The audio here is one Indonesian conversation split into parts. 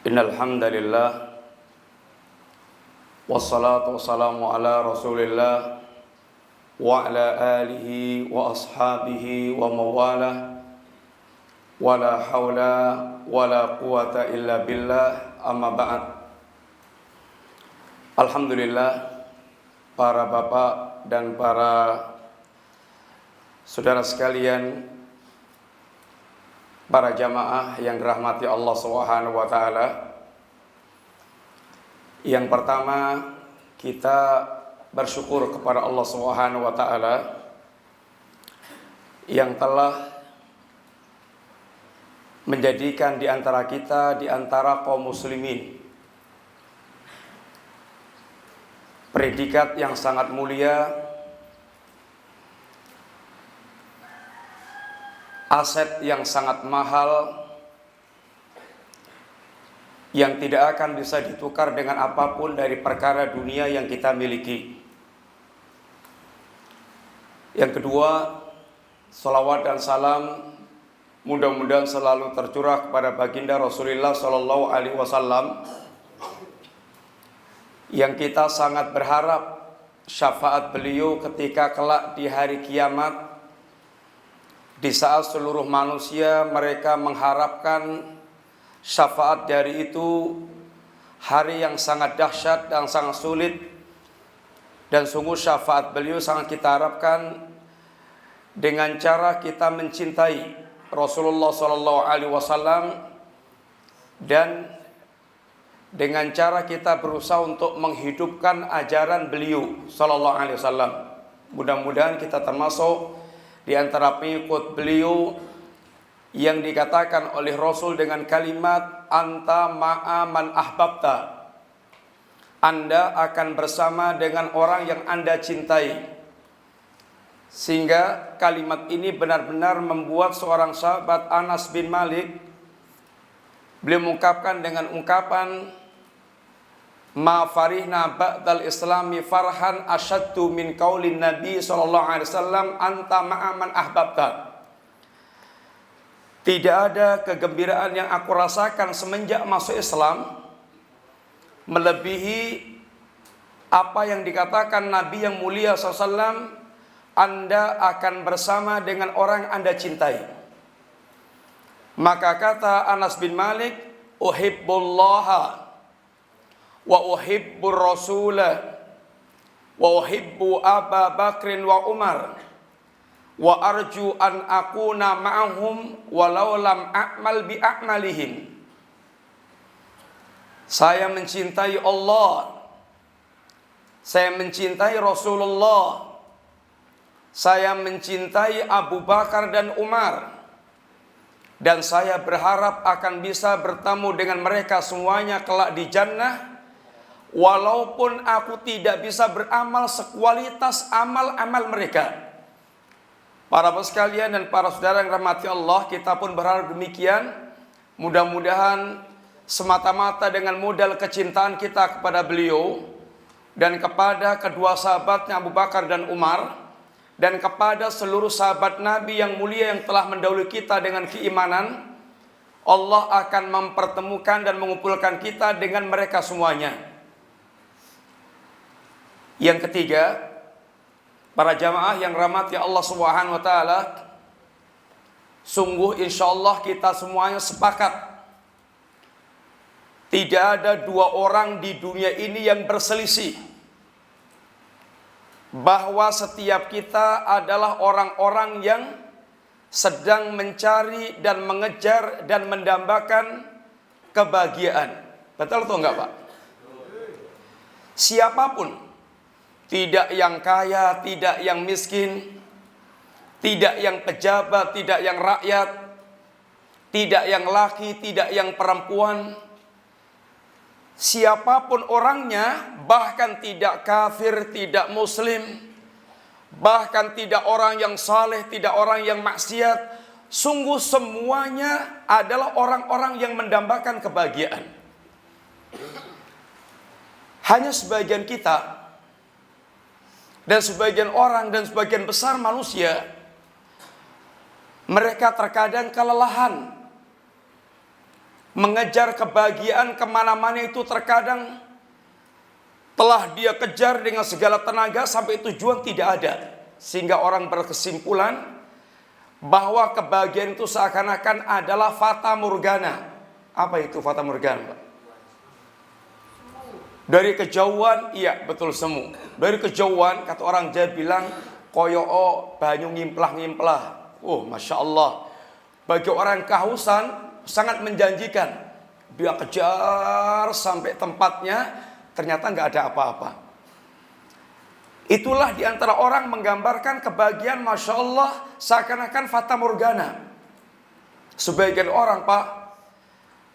Innal hamdalillah wassalatu wassalamu ala Rasulillah wa ala alihi wa ashabihi wa mawalah wala haula wala quwata illa billah amma ba'd. Alhamdulillah, para bapak dan para saudara sekalian, para jamaah yang dirahmati Allah Subhanahu wa taala. Yang pertama, kita bersyukur kepada Allah Subhanahu wa taala yang telah menjadikan di antara kita, di antara kaum muslimin, predikat yang sangat mulia, aset yang sangat mahal yang tidak akan bisa ditukar dengan apapun dari perkara dunia yang kita miliki. Yang kedua, salawat dan salam mudah-mudahan selalu tercurah kepada baginda Rasulullah Sallallahu Alaihi Wasallam yang kita sangat berharap syafaat beliau ketika kelak di hari kiamat, di saat seluruh manusia mereka mengharapkan syafaat dari itu, hari yang sangat dahsyat dan sangat sulit. Dan sungguh syafaat beliau sangat kita harapkan dengan cara kita mencintai Rasulullah SAW dan dengan cara kita berusaha untuk menghidupkan ajaran beliau SAW. Mudah-mudahan kita termasuk di antara pengikut beliau yang dikatakan oleh Rasul dengan kalimat anta ma'a man ahbabta. Anda akan bersama dengan orang yang Anda cintai. Sehingga kalimat ini benar-benar membuat seorang sahabat Anas bin Malik, beliau mengungkapkan dengan ungkapan ma farihna ba'dal islami farhan asyaddu min qaulin nabi sallallahu alaihi wasallam anta ma'aman ahbabta. Tidak ada kegembiraan yang aku rasakan semenjak masuk Islam melebihi apa yang dikatakan Nabi yang mulia SAW, Anda akan bersama dengan orang yang Anda cintai. Maka kata Anas bin Malik, uhibbullaha wa uhibbur rasulah wa uhibbu Aba Bakrin wa Umar wa arju an akuna ma'ahum walau lam a'mal bi a'malihim. Saya mencintai Allah, saya mencintai Rasulullah, saya mencintai Abu Bakar dan Umar, dan saya berharap akan bisa bertemu dengan mereka semuanya kelak di jannah, walaupun aku tidak bisa beramal sekualitas amal-amal mereka. Para bapak sekalian dan para saudara yang rahmati Allah, kita pun berharap demikian. Mudah-mudahan semata-mata dengan modal kecintaan kita kepada beliau dan kepada kedua sahabatnya Abu Bakar dan Umar, dan kepada seluruh sahabat Nabi yang mulia yang telah mendahului kita dengan keimanan, Allah akan mempertemukan dan mengumpulkan kita dengan mereka semuanya. Yang ketiga, para jamaah yang rahmati Allah Subhanahu wa taala, sungguh insyaallah kita semuanya sepakat tidak ada dua orang di dunia ini yang berselisih bahwa setiap kita adalah orang-orang yang sedang mencari dan mengejar dan mendambakan kebahagiaan. Betul atau enggak, Pak? Siapapun, tidak yang kaya, tidak yang miskin, tidak yang pejabat, tidak yang rakyat, tidak yang laki, tidak yang perempuan. Siapapun orangnya, bahkan tidak kafir, tidak muslim, bahkan tidak orang yang saleh, tidak orang yang maksiat, sungguh semuanya adalah orang-orang yang mendambakan kebahagiaan. Hanya sebagian kita dan sebagian orang dan sebagian besar manusia, mereka terkadang kelelahan mengejar kebahagiaan kemana-mana itu terkadang telah dia kejar dengan segala tenaga sampai tujuan tidak ada. Sehingga orang berkesimpulan bahwa kebahagiaan itu seakan-akan adalah fata morgana. Apa itu fata morgana, Pak? Dari kejauhan, iya betul semu. Dari kejauhan, kata orang Jawa bilang, koyo banyu ngimplah-ngimplah. Oh, Masya Allah. Bagi orang kehausan, sangat menjanjikan. Dia kejar sampai tempatnya, ternyata nggak ada apa-apa. Itulah diantara orang menggambarkan kebahagiaan, Masya Allah, seakan-akan fata morgana. Sebagian orang, Pak,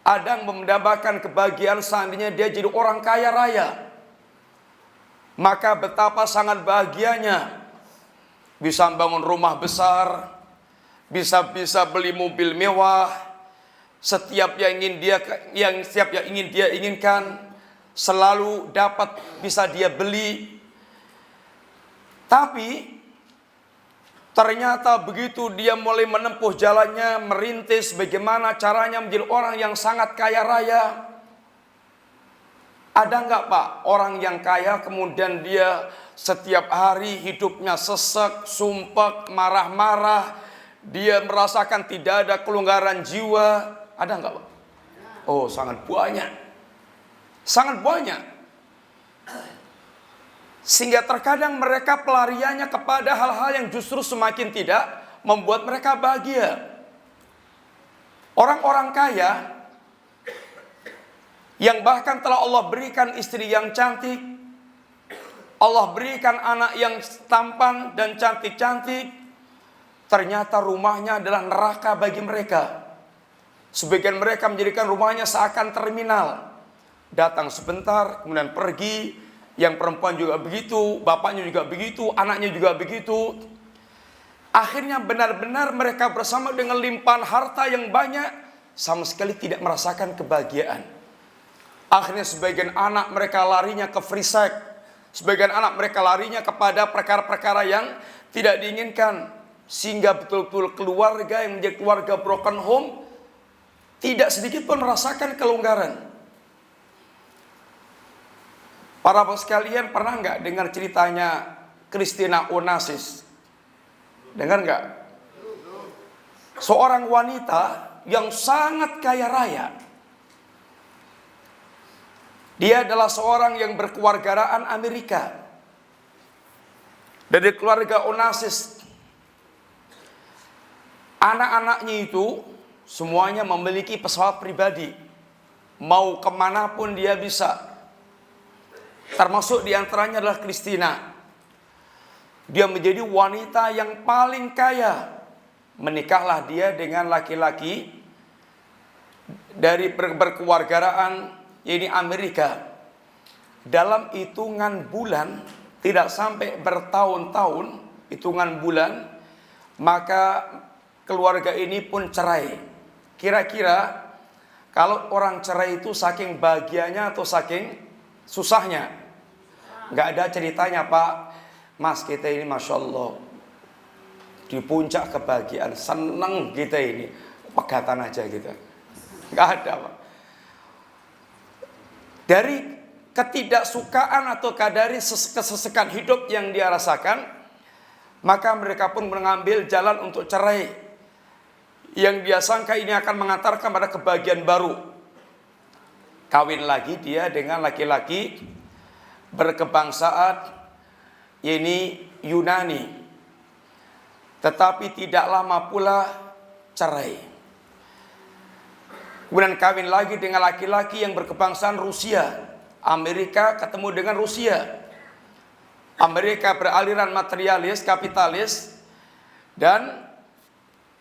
ada yang mendambakan kebahagiaan seandainya dia jadi orang kaya raya. Maka betapa sangat bahagianya. Bisa bangun rumah besar, bisa beli mobil mewah, setiap yang ingin dia inginkan selalu dapat bisa dia beli. Tapi ternyata begitu dia mulai menempuh jalannya, merintis bagaimana caranya menjadi orang yang sangat kaya raya. Ada nggak, Pak, orang yang kaya kemudian dia setiap hari hidupnya sesek, sumpek, marah-marah, dia merasakan tidak ada kelonggaran jiwa? Ada nggak, Pak? Oh, sangat banyak. Sangat banyak. Sehingga terkadang mereka pelariannya kepada hal-hal yang justru semakin tidak membuat mereka bahagia. Orang-orang kaya yang bahkan telah Allah berikan istri yang cantik, Allah berikan anak yang tampan dan cantik-cantik, ternyata rumahnya adalah neraka bagi mereka. Sebagian mereka menjadikan rumahnya seakan terminal. Datang sebentar, kemudian pergi. Yang perempuan juga begitu, bapaknya juga begitu, anaknya juga begitu. Akhirnya benar-benar mereka bersama dengan limpahan harta yang banyak, sama sekali tidak merasakan kebahagiaan. Akhirnya sebagian anak mereka larinya ke free sex, sebagian anak mereka larinya kepada perkara-perkara yang tidak diinginkan. Sehingga betul-betul keluarga yang menjadi keluarga broken home tidak sedikit pun merasakan kelonggaran. Para bapak sekalian, pernah nggak dengar ceritanya Christina Onassis? Dengar nggak? Seorang wanita yang sangat kaya raya. Dia adalah seorang yang berkewargaraan Amerika. Dari keluarga Onassis. Anak-anaknya itu semuanya memiliki pesawat pribadi. Mau kemanapun dia bisa. Termasuk diantaranya adalah Christina. Dia menjadi wanita yang paling kaya. Menikahlah dia dengan laki-laki dari berkewargaraan ini Amerika. Dalam hitungan bulan, tidak sampai bertahun-tahun, hitungan bulan, maka keluarga ini pun cerai. Kira-kira kalau orang cerai itu saking bahagianya atau saking susahnya? Nggak ada ceritanya, Pak, Mas kita ini Masya Allah di puncak kebahagiaan, seneng kita ini, pegatan aja gitu. Nggak ada, Pak. Dari ketidaksukaan atau dari kesesakan hidup yang dia rasakan, maka mereka pun mengambil jalan untuk cerai. Yang dia sangka ini akan mengantarkan pada kebahagiaan baru. Kawin lagi dia dengan laki-laki berkebangsaan ini Yunani. Tetapi tidak lama pula cerai. Kemudian kawin lagi dengan laki-laki yang berkebangsaan Rusia. Amerika ketemu dengan Rusia. Amerika beraliran materialis, kapitalis, dan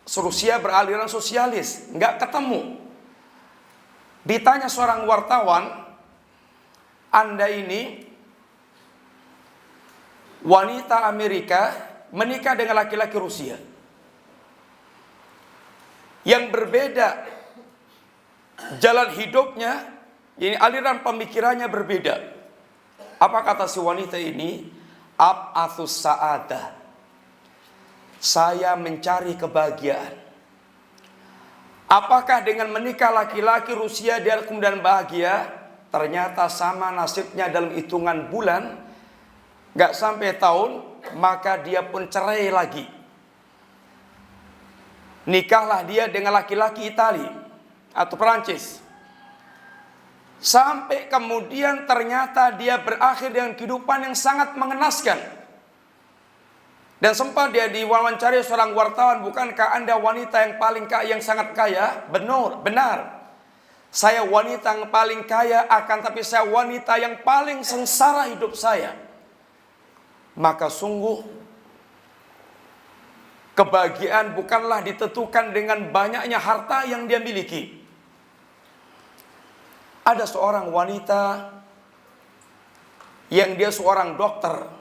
Rusia beraliran sosialis. Nggak ketemu. Ditanya seorang wartawan, Anda ini wanita Amerika menikah dengan laki-laki Rusia. Yang berbeda jalan hidupnya, ini aliran pemikirannya berbeda. Apa kata si wanita ini? Ab'athus sa'adah. Saya mencari kebahagiaan. Apakah dengan menikah laki-laki Rusia dia kemudian bahagia? Ternyata sama nasibnya dalam hitungan bulan, gak sampai tahun, maka dia pun cerai lagi. Nikahlah dia dengan laki-laki Itali atau Perancis. Sampai kemudian ternyata dia berakhir dengan kehidupan yang sangat mengenaskan. Dan sempat dia diwawancari seorang wartawan, bukankah Anda wanita yang paling kaya, yang sangat kaya? Benar. Saya wanita yang paling kaya, akan tapi saya wanita yang paling sengsara hidup saya. Maka sungguh kebahagiaan bukanlah ditentukan dengan banyaknya harta yang dia miliki. Ada seorang wanita yang dia seorang dokter.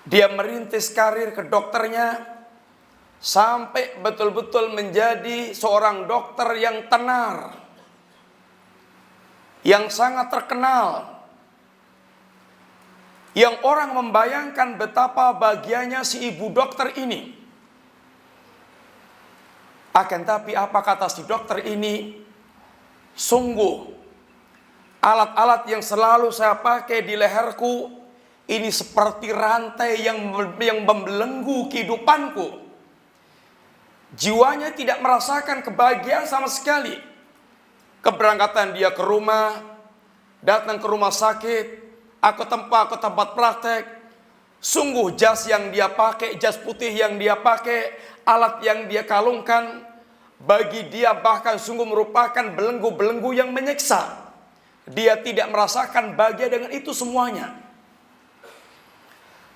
Dia merintis karir ke dokternya sampai betul-betul menjadi seorang dokter yang tenar, yang sangat terkenal, yang orang membayangkan betapa bahagianya si ibu dokter ini. Akan tapi apa kata si dokter ini? Sungguh alat-alat yang selalu saya pakai di leherku ini seperti rantai yang membelenggu kehidupanku. Jiwanya tidak merasakan kebahagiaan sama sekali. Keberangkatan dia ke rumah, datang ke rumah sakit, ke tempat praktek. Sungguh jas yang dia pakai, jas putih yang dia pakai, alat yang dia kalungkan, bagi dia bahkan sungguh merupakan belenggu-belenggu yang menyiksa. Dia tidak merasakan bahagia dengan itu semuanya.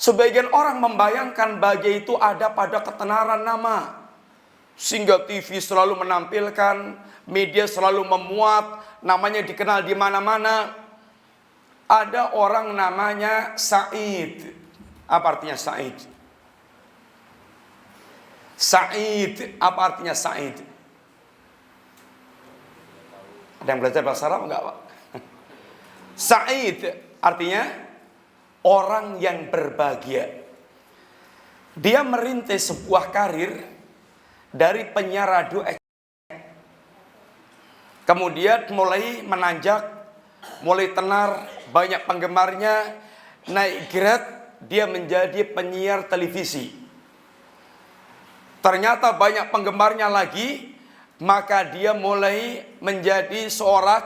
Sebagian orang membayangkan bahagia itu ada pada ketenaran nama. Sehingga TV selalu menampilkan, media selalu memuat, namanya dikenal di mana-mana. Ada orang namanya Said. Apa artinya Said? Said, apa artinya Said? Ada yang belajar bahasa Arab enggak, Pak? Said artinya orang yang berbahagia. Dia merintis sebuah karir dari penyiar radio, kemudian mulai menanjak, mulai tenar, banyak penggemarnya, naik grade, dia menjadi penyiar televisi. Ternyata banyak penggemarnya lagi, maka dia mulai menjadi seorang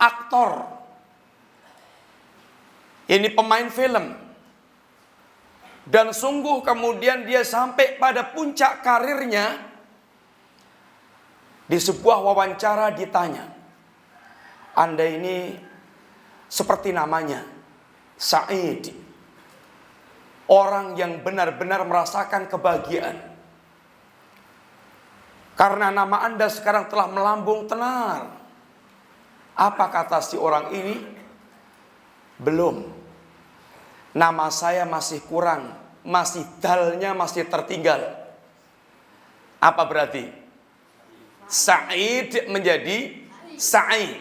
aktor. Ini pemain film. Dan sungguh kemudian dia sampai pada puncak karirnya. Di sebuah wawancara ditanya, Anda ini seperti namanya, Said, orang yang benar-benar merasakan kebahagiaan. Karena nama Anda sekarang telah melambung tenar. Apa kata si orang ini? Belum. Nama saya masih kurang, masih dalnya masih tertinggal. Apa berarti? Said menjadi Sa'i.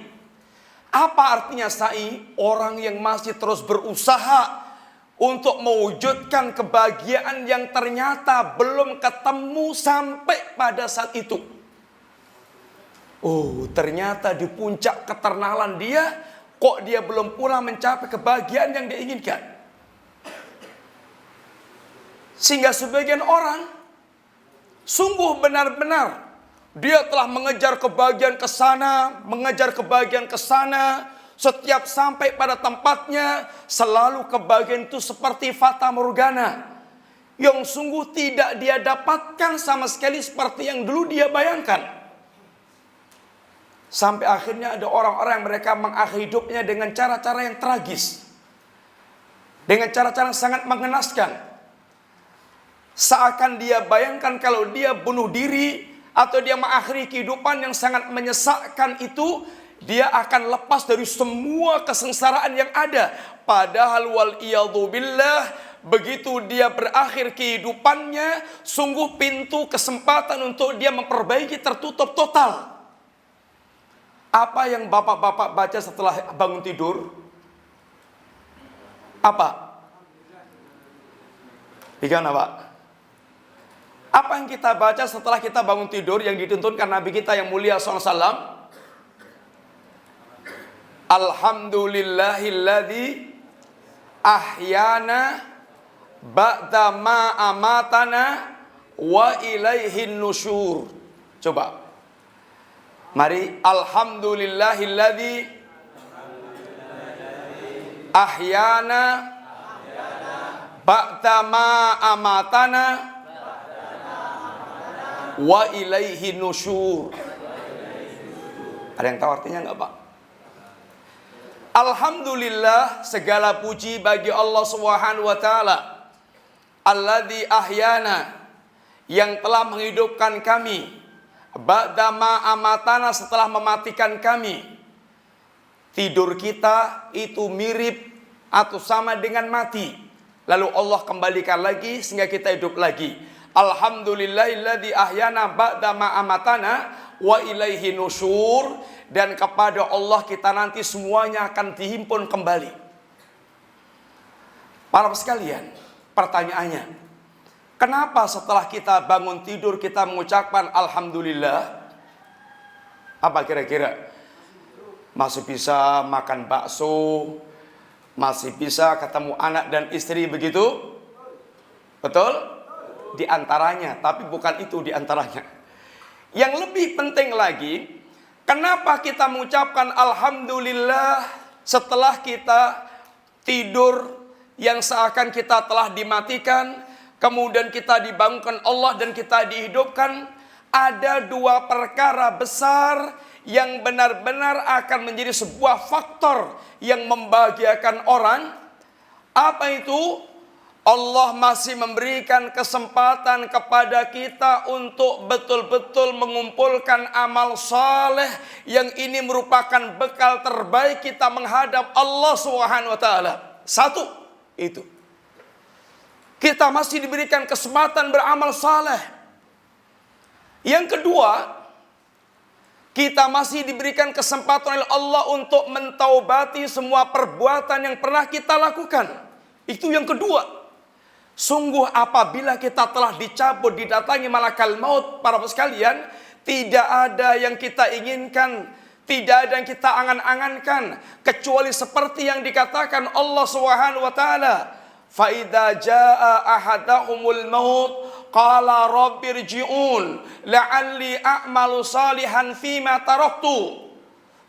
Apa artinya Sa'i? Orang yang masih terus berusaha untuk mewujudkan kebahagiaan yang ternyata belum ketemu sampai pada saat itu. Oh, ternyata di puncak keternalan dia, kok dia belum pula mencapai kebahagiaan yang dia inginkan. Sehingga sebagian orang sungguh benar-benar dia telah mengejar kebahagiaan ke sana, mengejar kebahagiaan ke sana. Setiap sampai pada tempatnya, selalu kebahagiaan itu seperti fata morgana, yang sungguh tidak dia dapatkan sama sekali seperti yang dulu dia bayangkan. Sampai akhirnya ada orang-orang yang mereka mengakhiri hidupnya dengan cara-cara yang tragis, dengan cara-cara yang sangat mengenaskan. Seakan dia bayangkan kalau dia bunuh diri atau dia mengakhiri kehidupan yang sangat menyesakkan itu, dia akan lepas dari semua kesengsaraan yang ada. Padahal wal'iyadzubillah, begitu dia berakhir kehidupannya, sungguh pintu kesempatan untuk dia memperbaiki tertutup total. Apa yang bapak-bapak baca setelah bangun tidur? Apa? Bagaimana, Pak? Apa yang kita baca setelah kita bangun tidur yang dituntunkan Nabi kita yang mulia SAW? Alhamdulillahilladzi ahyana ba'da ma amatana wa ilaihin nusyur. Coba. Mari, alhamdulillahilladzi ahyana ba'da ma amatana wa ilaihin nusyur. Ada yang tahu artinya enggak, Pak? Alhamdulillah, segala puji bagi Allah Subhanahu wa taala. Alladzi ahyana, yang telah menghidupkan kami, ba'da ma amatana, setelah mematikan kami. Tidur kita itu mirip atau sama dengan mati. Lalu Allah kembalikan lagi sehingga kita hidup lagi. Alhamdulillahilladzi ahyana ba'da ma amatana wa ilaihi nusyur. Dan kepada Allah kita nanti semuanya akan dihimpun kembali. Para sekalian, pertanyaannya, kenapa setelah kita bangun tidur kita mengucapkan Alhamdulillah? Apa kira-kira? Masih bisa makan bakso, masih bisa ketemu anak dan istri, begitu? Betul? Di antaranya, tapi bukan itu di antaranya. Yang lebih penting lagi, kenapa kita mengucapkan Alhamdulillah setelah kita tidur yang seakan kita telah dimatikan, kemudian kita dibangunkan Allah dan kita dihidupkan? Ada dua perkara besar yang benar-benar akan menjadi sebuah faktor yang membahagiakan orang. Apa itu? Allah masih memberikan kesempatan kepada kita untuk betul-betul mengumpulkan amal saleh yang ini merupakan bekal terbaik kita menghadap Allah Subhanahu wa taala. Satu, itu. Kita masih diberikan kesempatan beramal saleh. Yang kedua, kita masih diberikan kesempatan oleh Allah untuk mentaubati semua perbuatan yang pernah kita lakukan. Itu yang kedua. Sungguh apabila kita telah dicabut, didatangi malakal maut, para sekalian, tidak ada yang kita inginkan, tidak ada yang kita angan-angankan, kecuali seperti yang dikatakan Allah Subhanahu wa taala, fa idza jaa ahadahumul maut qala rabbirji'un la'alli a'malu salihan fima taraktu.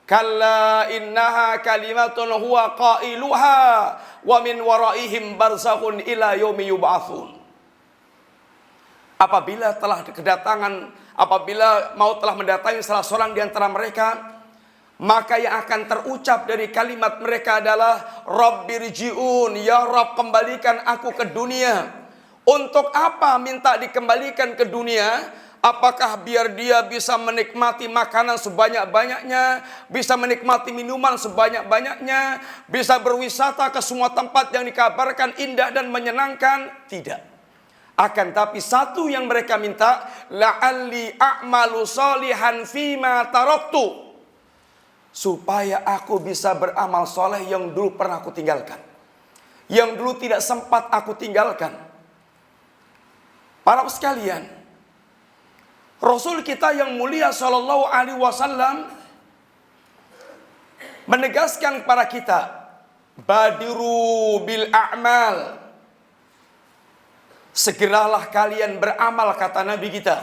Kalla innaha kalimatun huwa qailuha wa min waraihim barzakhun ila yaumi yub'atsun. Apabila maut telah mendatangi salah seorang di antara mereka, maka yang akan terucap dari kalimat mereka adalah Rabbirji'un, ya Rabb, kembalikan aku ke dunia. Untuk apa minta dikembalikan ke dunia? Apakah biar dia bisa menikmati makanan sebanyak-banyaknya, bisa menikmati minuman sebanyak-banyaknya, bisa berwisata ke semua tempat yang dikabarkan indah dan menyenangkan? Tidak. Akan tapi satu yang mereka minta, la'alli a'malu salihan fima taraktu, supaya aku bisa beramal soleh yang dulu pernah aku tinggalkan, yang dulu tidak sempat aku tinggalkan. Para sekalian, Rasul kita yang mulia Shallallahu Alaihi Wasallam menegaskan kepada kita, badiru bil a'mal, segeralah kalian beramal, kata Nabi kita.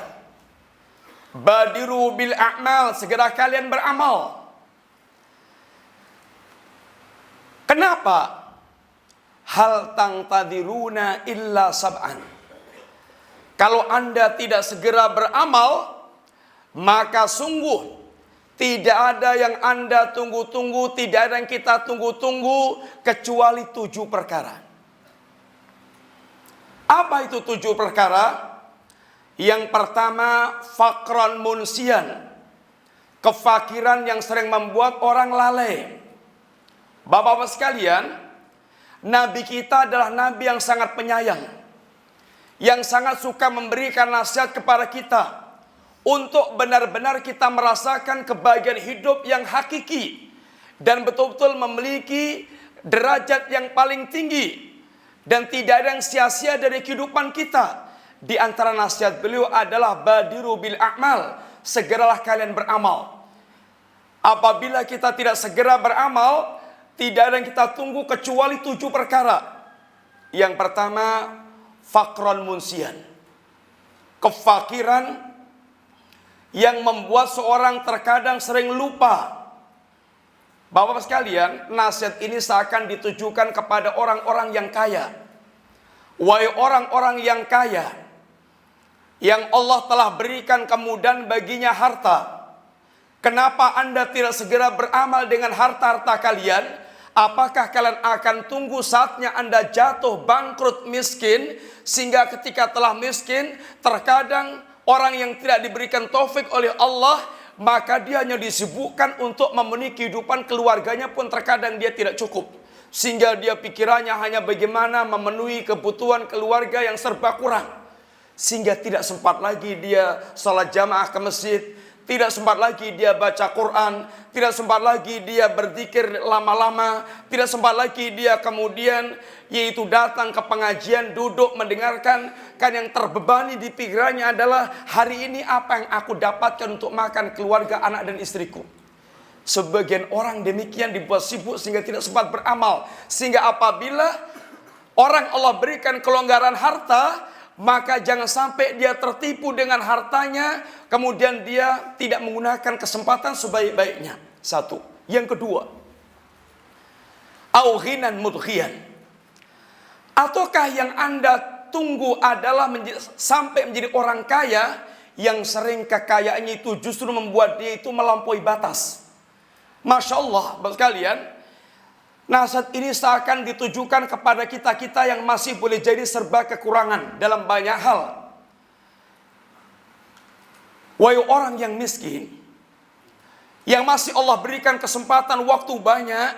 Badiru bil a'mal, segera kalian beramal. Kenapa? Hal tangtadiruna illa sab'an. Kalau Anda tidak segera beramal, maka sungguh tidak ada yang Anda tunggu-tunggu, tidak ada yang kita tunggu-tunggu, kecuali 7 perkara. Apa itu 7 perkara? Yang pertama, fakran munsian, kefakiran yang sering membuat orang lalai. Bapak-bapak sekalian, Nabi kita adalah Nabi yang sangat penyayang, yang sangat suka memberikan nasihat kepada kita untuk benar-benar kita merasakan kebahagiaan hidup yang hakiki dan betul-betul memiliki derajat yang paling tinggi, dan tidak ada yang sia-sia dari kehidupan kita. di antara nasihat beliau adalah badiru bil a'mal, segeralah kalian beramal. Apabila kita tidak segera beramal, tidak ada yang kita tunggu kecuali 7 perkara. Yang pertama, fakron munsian, kefakiran yang membuat seorang terkadang sering lupa. Bapak-bapak sekalian, nasihat ini seakan ditujukan kepada orang-orang yang kaya. Wahai orang-orang yang kaya, yang Allah telah berikan kemudahan baginya harta, kenapa Anda tidak segera beramal dengan harta-harta kalian? Apakah kalian akan tunggu saatnya Anda jatuh bangkrut miskin, sehingga ketika telah miskin, terkadang orang yang tidak diberikan taufik oleh Allah, maka dia hanya disibukkan untuk memenuhi kehidupan keluarganya pun terkadang dia tidak cukup. Sehingga dia pikirannya hanya bagaimana memenuhi kebutuhan keluarga yang serba kurang. Sehingga tidak sempat lagi dia sholat jamaah ke masjid, tidak sempat lagi dia baca Quran, tidak sempat lagi dia berzikir lama-lama, tidak sempat lagi dia kemudian yaitu datang ke pengajian, duduk mendengarkan. Kan yang terbebani di pikirannya adalah hari ini apa yang aku dapatkan untuk makan keluarga, anak dan istriku. Sebagian orang demikian dibuat sibuk sehingga tidak sempat beramal. Sehingga apabila orang Allah berikan kelonggaran harta, maka jangan sampai dia tertipu dengan hartanya, kemudian dia tidak menggunakan kesempatan sebaik-baiknya. Satu. Yang kedua, auhinan mudghiyan. Ataukah yang Anda tunggu adalah sampai menjadi orang kaya yang sering kekayaannya itu justru membuat dia itu melampaui batas. Masya Allah, Bapak sekalian, nasihat ini seakan ditujukan kepada kita-kita yang masih boleh jadi serba kekurangan dalam banyak hal. Wahai orang yang miskin, yang masih Allah berikan kesempatan waktu banyak,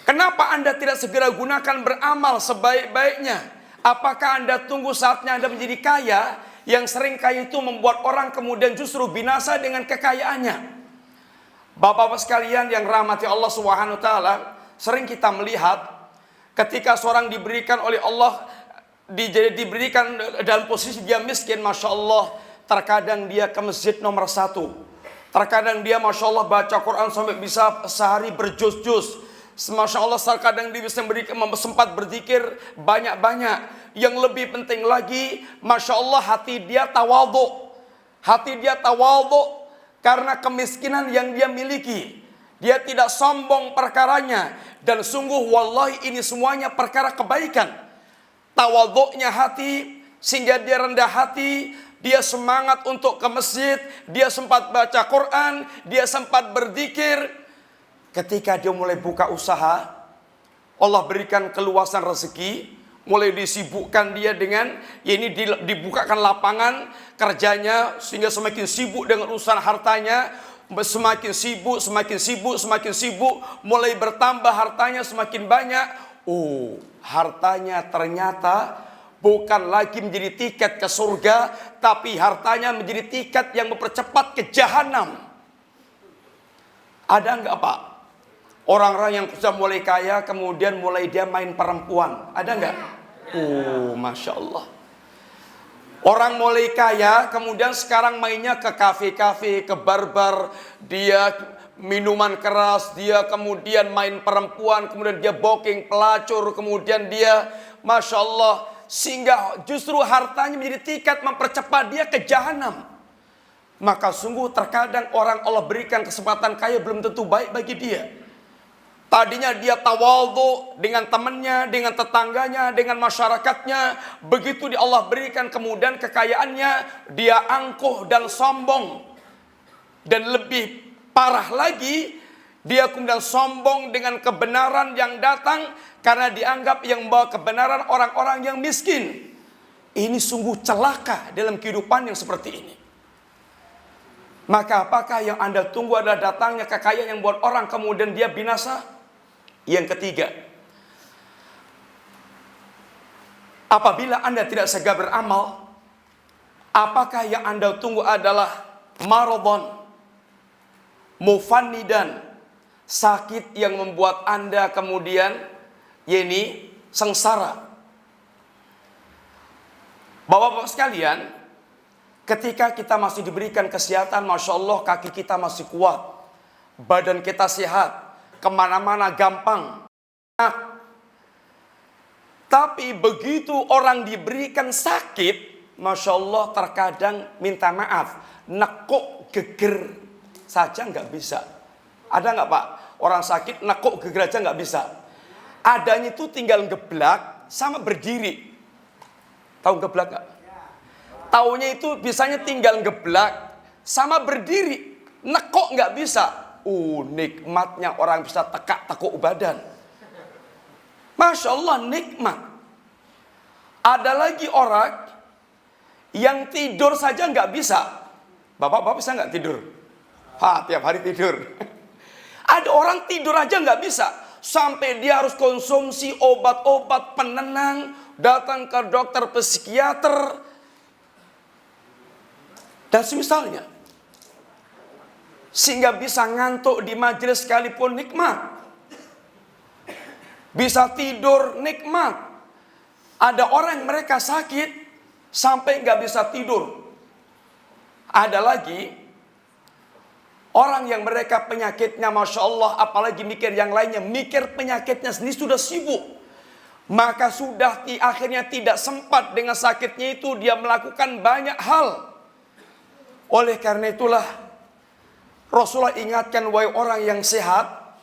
kenapa Anda tidak segera gunakan beramal sebaik-baiknya? Apakah Anda tunggu saatnya Anda menjadi kaya, yang sering kaya itu membuat orang kemudian justru binasa dengan kekayaannya? Bapak-bapak sekalian yang rahmati Allah Subhanahu wa taala, sering kita melihat ketika seorang diberikan oleh Allah diberikan dalam posisi dia miskin, Masya Allah, terkadang dia ke masjid nomor 1. Terkadang dia Masya Allah baca Quran sampai bisa sehari berjuz-juz. Masya Allah, terkadang dia bisa sempat berzikir banyak-banyak. Yang lebih penting lagi, Masya Allah, hati dia tawadhu. Hati dia tawadhu karena kemiskinan yang dia miliki. Dia tidak sombong perkaranya. Dan sungguh wallahi ini semuanya perkara kebaikan. Tawadhu'nya hati, sehingga dia rendah hati, dia semangat untuk ke masjid, dia sempat baca Quran, dia sempat berzikir. Ketika dia mulai buka usaha, Allah berikan keluasan rezeki, mulai disibukkan dia dengan, ya ini dibukakan lapangan kerjanya, sehingga semakin sibuk dengan urusan hartanya, semakin sibuk, mulai bertambah hartanya semakin banyak. Oh, hartanya ternyata bukan lagi menjadi tiket ke surga, tapi hartanya menjadi tiket yang mempercepat ke jahanam. Ada enggak Pak? Orang-orang yang sudah mulai kaya, kemudian mulai dia main perempuan. Ada enggak? Oh, Masya Allah. Orang mulai kaya, kemudian sekarang mainnya ke kafe-kafe, ke bar-bar. Dia minuman keras, dia kemudian main perempuan, kemudian dia booking pelacur, kemudian dia, Masya Allah, sehingga justru hartanya menjadi tiket mempercepat dia ke jahanam. Maka sungguh terkadang orang Allah berikan kesempatan kaya belum tentu baik bagi dia. Tadinya dia tawadhu dengan temannya, dengan tetangganya, dengan masyarakatnya. Begitu Allah berikan kemudian kekayaannya, dia angkuh dan sombong. Dan lebih parah lagi, dia kemudian sombong dengan kebenaran yang datang, karena dianggap yang membawa kebenaran orang-orang yang miskin. Ini sungguh celaka dalam kehidupan yang seperti ini. Maka apakah yang Anda tunggu adalah datangnya kekayaan yang membuat orang kemudian dia binasa? Yang ketiga, apabila Anda tidak segera beramal, apakah yang Anda tunggu adalah maradon, mufannidan, sakit yang membuat Anda kemudian sengsara. Bapak-bapak sekalian, ketika kita masih diberikan kesehatan, Masya Allah kaki kita masih kuat, badan kita sehat, kemana-mana gampang. Tapi begitu orang diberikan sakit, Masya Allah terkadang minta maaf, nekuk geger saja nggak bisa. Ada nggak Pak? Orang sakit nekuk geger aja nggak bisa. Adanya itu tinggal geblak sama berdiri. Tahu geblak nggak? Taunya itu bisanya tinggal geblak sama berdiri. Nekuk nggak bisa. Nikmatnya orang bisa tekuk badan. Masya Allah nikmat. Ada lagi orang yang tidur saja nggak bisa. Bapak-bapak bisa nggak tidur? Tiap hari tidur. Ada orang tidur aja nggak bisa. Sampai dia harus konsumsi obat-obat penenang, datang ke dokter psikiater, dan semisalnya. Sehingga bisa ngantuk di majelis sekalipun nikmat. Bisa tidur nikmat. Ada orang yang mereka sakit sampai nggak bisa tidur. Ada lagi orang yang mereka penyakitnya Masya Allah, apalagi mikir yang lainnya, mikir penyakitnya sendiri sudah sibuk. Maka sudah akhirnya tidak sempat dengan sakitnya itu, dia melakukan banyak hal. Oleh karena itulah Rasulullah ingatkan, wahai orang yang sehat,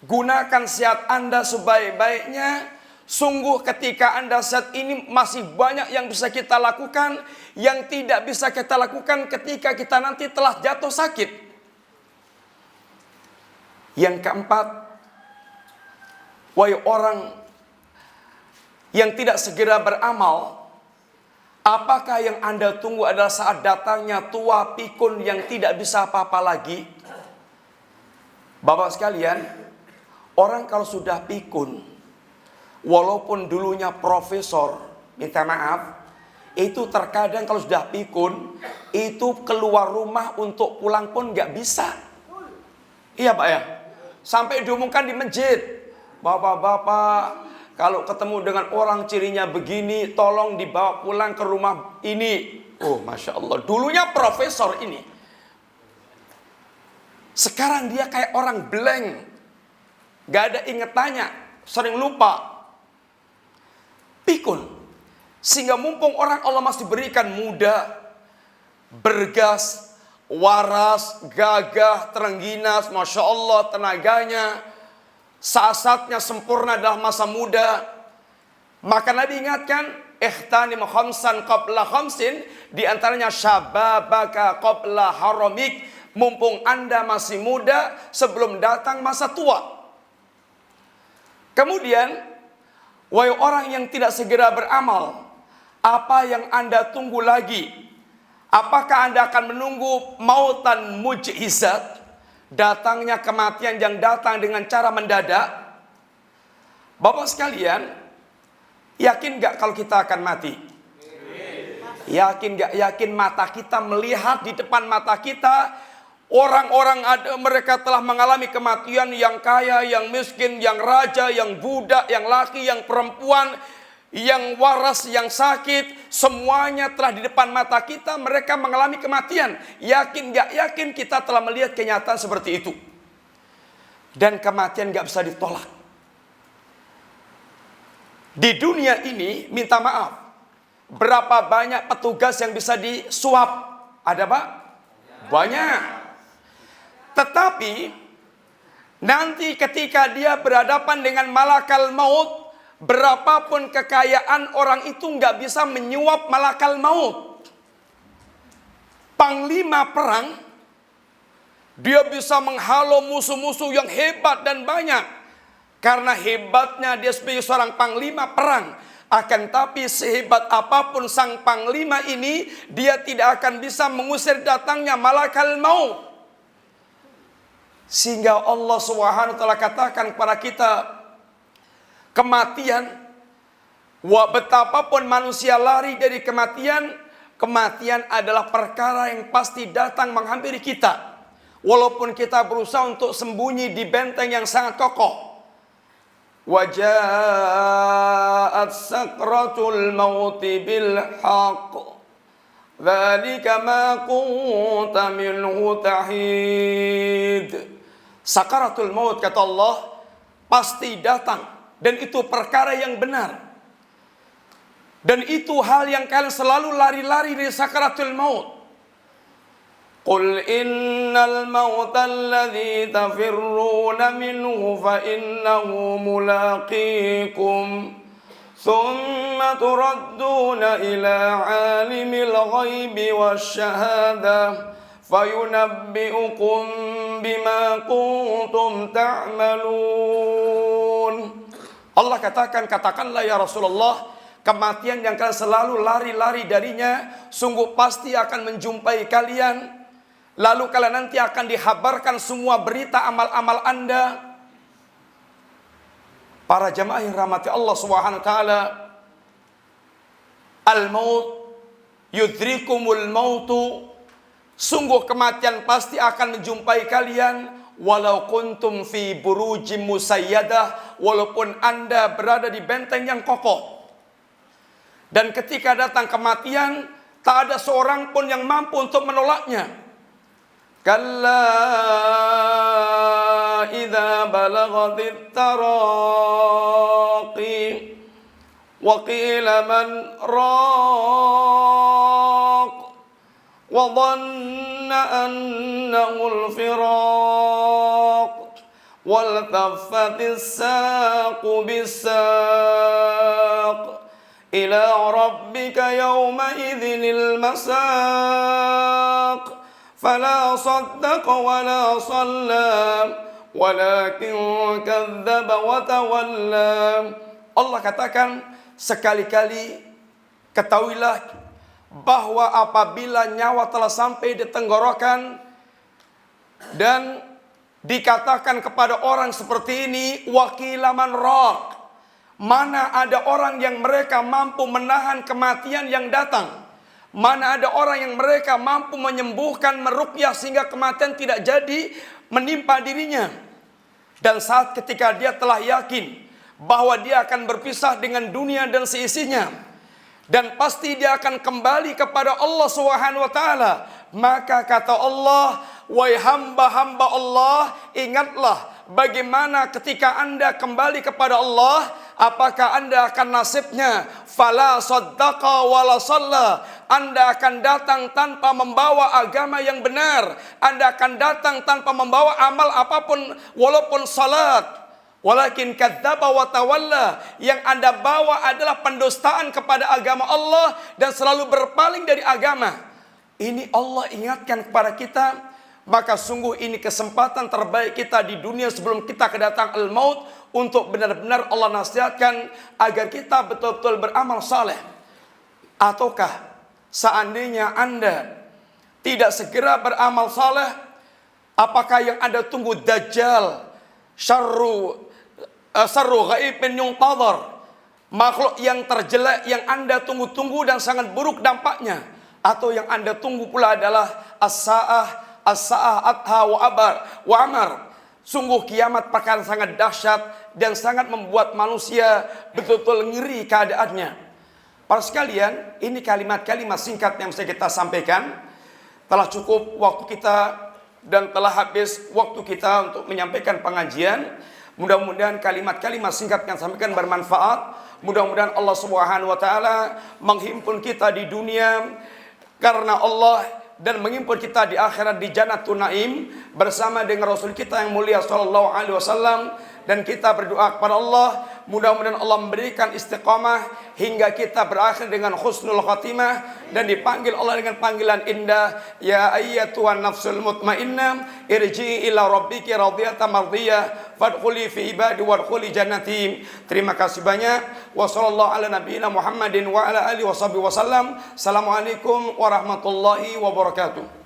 gunakan sehat Anda sebaik-baiknya. Sungguh ketika Anda saat ini masih banyak yang bisa kita lakukan, yang tidak bisa kita lakukan ketika kita nanti telah jatuh sakit. Yang keempat, wahai orang yang tidak segera beramal, apakah yang Anda tunggu adalah saat datangnya tua pikun yang tidak bisa apa-apa lagi? Bapak sekalian, orang kalau sudah pikun, walaupun dulunya profesor, minta maaf, itu terkadang kalau sudah pikun, itu keluar rumah untuk pulang pun nggak bisa. Iya Pak ya? Sampai diumumkan di masjid, bapak-bapak kalau ketemu dengan orang cirinya begini, tolong dibawa pulang ke rumah ini. Masya Allah, dulunya profesor ini, sekarang dia kayak orang blank, gak ada ingetannya, sering lupa, pikun. Sehingga mumpung orang Allah masih berikan muda, bergas, waras, gagah, terengginas, Masya Allah tenaganya, saat-saatnya sempurna dalam masa muda. Maka Nabi ingatkan, ihtanim khamsan qabla khamsin, diantaranya syababaka qabla haramik, mumpung Anda masih muda sebelum datang masa tua. Kemudian, wahai orang yang tidak segera beramal, apa yang Anda tunggu lagi? Apakah Anda akan menunggu mautan mujizat, datangnya kematian yang datang dengan cara mendadak? Bapak sekalian, yakin gak kalau kita akan mati? Yakin gak? Yakin mata kita melihat di depan mata kita, orang-orang ada mereka telah mengalami kematian, yang kaya, yang miskin, yang raja, yang budak, yang laki, yang perempuan, yang waras, yang sakit, semuanya telah di depan mata kita, mereka mengalami kematian. Yakin gak yakin kita telah melihat kenyataan seperti itu. Dan kematian gak bisa ditolak. Di dunia ini, minta maaf, berapa banyak petugas yang bisa disuap? Ada Pak? Banyak. Tetapi nanti ketika dia berhadapan dengan malakal maut, berapapun kekayaan orang itu nggak bisa menyuap malakal maut. Panglima perang, dia bisa menghalau musuh-musuh yang hebat dan banyak. Karena hebatnya dia sebagai seorang panglima perang. Akan tapi sehebat apapun sang panglima ini, dia tidak akan bisa mengusir datangnya malakal maut. Sehingga Allah Subhanahu wa taala katakan kepada kita, kematian, betapapun manusia lari dari kematian, kematian adalah perkara yang pasti datang menghampiri kita. Walaupun kita berusaha untuk sembunyi di benteng yang sangat kokoh. وجاءت سكرة الموت بالحق ذلك ما كنت منه تحيد. Sakaratul maut, kata Allah, pasti datang, dan itu perkara yang benar, dan itu hal yang kalian selalu lari-lari dari sakaratul maut. Qul innal mauta alladhi tafirruna minhu fa innahu mulaqikum thumma turadduna ila alimil ghaibi wasyahada fayunabbi'ukum bima kuntum ta'malun. Allah katakanlah ya Rasulullah, kematian yang kalian selalu lari-lari darinya sungguh pasti akan menjumpai kalian. Lalu kalian nanti akan dihabarkan semua berita amal-amal Anda. Para jamaah yang rahmati Allah Subhanahu wa taala, al-maut yudrikumul mautu, sungguh kematian pasti akan menjumpai kalian, walau kuntum fi burujim musayyadah, walaupun Anda berada di benteng yang kokoh. Dan ketika datang kematian, tak ada seorang pun yang mampu untuk menolaknya. Kalla idza balagatit taraqi wa qila man raq wa dhanna annahu al-firaq wal taffatis saqu bis-saq ila rabbika yawma idzinil masaq fala saddaqa wala shalla walakin kadzdzaba wa tawalla. Allah katakan, sekali-kali ketahuilah bahwa apabila nyawa telah sampai di tenggorokan dan dikatakan kepada orang seperti ini, wakila man raq, mana ada orang yang mereka mampu menahan kematian yang datang? Mana ada orang yang mereka mampu menyembuhkan, meruqyah sehingga kematian tidak jadi menimpa dirinya? Dan saat ketika dia telah yakin bahwa dia akan berpisah dengan dunia dan seisinya, dan pasti dia akan kembali kepada Allah Subhanahu wa taala, maka kata Allah, wahai hamba-hamba Allah, ingatlah bagaimana ketika Anda kembali kepada Allah, apakah Anda akan nasibnya fala saddaqa wala shalla, Anda akan datang tanpa membawa agama yang benar, Anda akan datang tanpa membawa amal apapun walaupun salat, walakin kadzdzaba wa tawalla, yang Anda bawa adalah pendustaan kepada agama Allah dan selalu berpaling dari agama. Ini Allah ingatkan kepada kita. Maka sungguh ini kesempatan terbaik kita di dunia sebelum kita kedatangan al-maut, untuk benar-benar Allah nasihatkan agar kita betul-betul beramal saleh. Ataukah seandainya Anda tidak segera beramal saleh, apakah yang Anda tunggu dajjal, syarru ghaibin yuntadhar, makhluk yang terjelek yang Anda tunggu-tunggu dan sangat buruk dampaknya? Atau yang Anda tunggu pula adalah as-sa'ah adha wa amar. Sungguh kiamat perkara sangat dahsyat dan sangat membuat manusia betul-betul ngeri keadaannya. Para sekalian, ini kalimat-kalimat singkat yang bisa kita sampaikan. Telah cukup waktu kita dan telah habis waktu kita untuk menyampaikan pengajian. Mudah-mudahan kalimat-kalimat singkat yang sampaikan bermanfaat. Mudah-mudahan Allah Subhanahu wa taala menghimpun kita di dunia karena Allah, dan mengimpun kita di akhirat di Jannatul Naim bersama dengan Rasul kita yang mulia sallallahu alaihi wasallam. Dan kita berdoa kepada Allah, mudah-mudahan Allah memberikan istiqamah hingga kita berakhir dengan husnul khatimah dan dipanggil Allah dengan panggilan indah, ya ayyatuhan nafsul mutmainnah irji'i ila rabbiki radiyatan mardiyah fadkhuli fi ibadi wadkhuli jannati. Terima kasih banyak. Wa sallallahu ala nabiyyina Muhammadin wa ala alihi washabihi wasallam. Assalamualaikum warahmatullahi wabarakatuh.